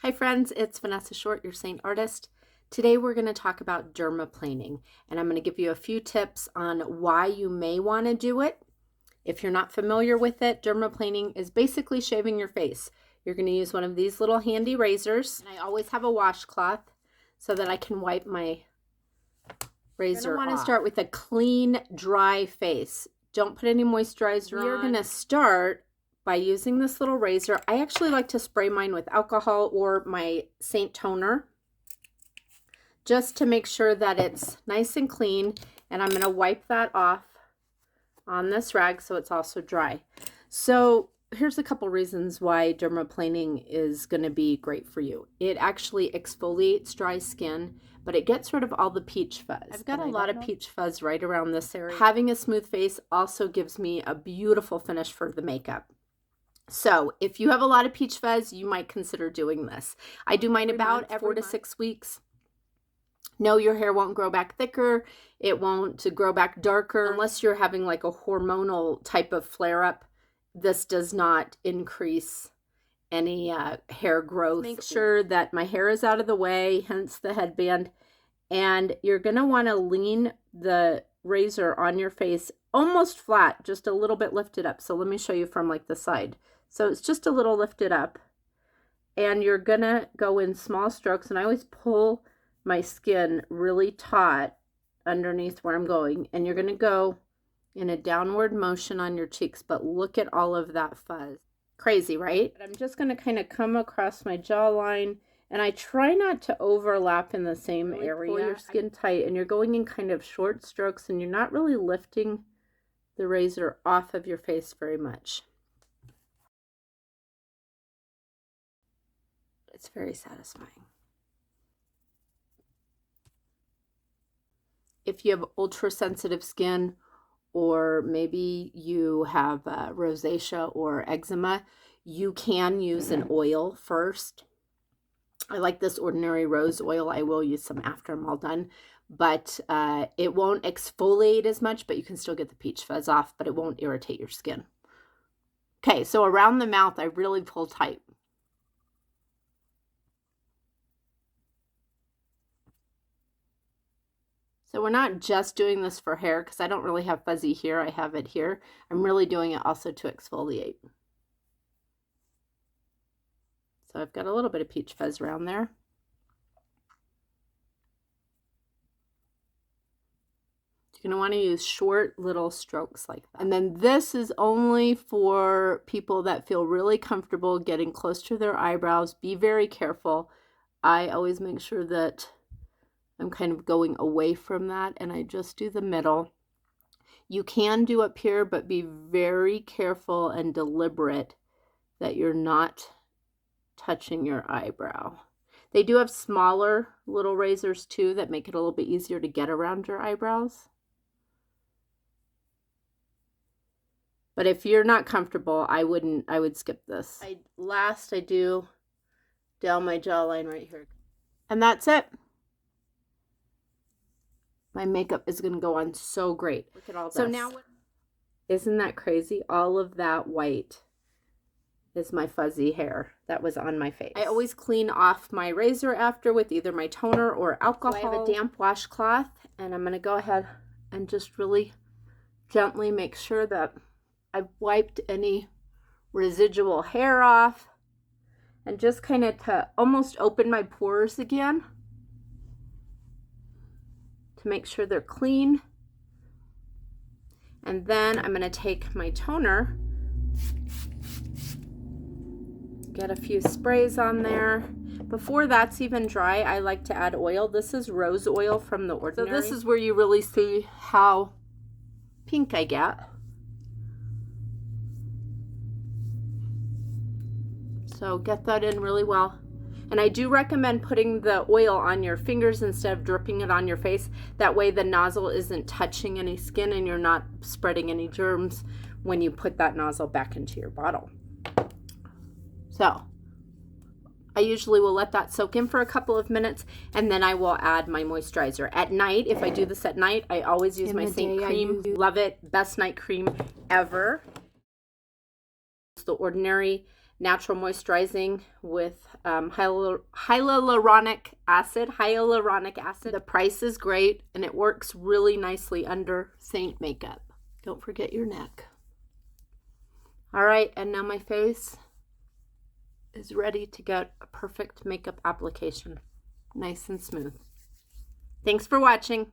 Hi friends, it's Vanessa Short, your Saint Artist. Today we're going to talk about dermaplaning, and I'm going to give you a few tips on why you may want to do it. If you're not familiar with it, dermaplaning is basically shaving your face. You're going to use one of these little handy razors, and I always have a washcloth so that I can wipe my razor off. I want to start with a clean, dry face. Don't put any moisturizer on. We're going to start by using this little razor. I actually like to spray mine with alcohol or my Saint toner just to make sure that it's nice and clean, and I'm going to wipe that off on this rag so it's also dry. So here's a couple reasons why dermaplaning is going to be great for you. It actually exfoliates dry skin, but it gets rid of all the peach fuzz. I've got a lot of peach fuzz right around this area. Having a smooth face also gives me a beautiful finish for the makeup. So if you have a lot of peach fuzz, you might consider doing this. I do mine about every 4 to 6 weeks. No, your hair won't grow back thicker. It won't grow back darker unless you're having like a hormonal type of flare-up. This does not increase any hair growth. Make sure that my hair is out of the way, hence the headband. And you're going to want to lean the razor on your face almost flat, just a little bit lifted up. So let me show you from like the side. So it's just a little lifted up, and you're gonna go in small strokes, and I always pull my skin really taut underneath where I'm going, and you're gonna go in a downward motion on your cheeks, but look at all of that fuzz. Crazy, right? But I'm just gonna kind of come across my jawline, and I try not to overlap in the same area. Pull your skin tight, and you're going in kind of short strokes, and you're not really lifting the razor off of your face very much. It's very satisfying. If you have ultra sensitive skin, or maybe you have rosacea or eczema, you can use an oil first. I like this ordinary rose oil. I will use some after I'm all done, but it won't exfoliate as much, but you can still get the peach fuzz off, but it won't irritate your skin. Okay, so around the mouth, I really pull tight. So we're not just doing this for hair, because I don't really have fuzzy here. I have it here. I'm really doing it also to exfoliate. So I've got a little bit of peach fuzz around there. You're going to want to use short little strokes like that. And then this is only for people that feel really comfortable getting close to their eyebrows. Be very careful. I always make sure that I'm kind of going away from that, and I just do the middle. You can do up here, but be very careful and deliberate that you're not touching your eyebrow. They do have smaller little razors too that make it a little bit easier to get around your eyebrows. But if you're not comfortable, I would skip this. Last I do down my jawline right here. And that's it. My makeup is going to go on so great. Look at all this. So now, isn't that crazy? All of that white is my fuzzy hair that was on my face. I always clean off my razor after with either my toner or alcohol. So I have a damp washcloth, and I'm going to go ahead and just really gently make sure that I've wiped any residual hair off, and just kind of to almost open my pores again, to make sure they're clean. And then I'm going to take my toner, get a few sprays on there. Before that's even dry, I like to add oil. This is rose oil from The Ordinary. So this is where you really see how pink I get. So get that in really well. And I do recommend putting the oil on your fingers instead of dripping it on your face. That way the nozzle isn't touching any skin and you're not spreading any germs when you put that nozzle back into your bottle. So I usually will let that soak in for a couple of minutes, and then I will add my moisturizer. At night, if I do this at night, I always use my Saint cream. Love it. Best night cream ever. It's The Ordinary natural moisturizing with hyaluronic acid. The price is great, and it works really nicely under Saint makeup. Don't forget your neck. All right, and now my face is ready to get a perfect makeup application. Nice and smooth. Thanks for watching.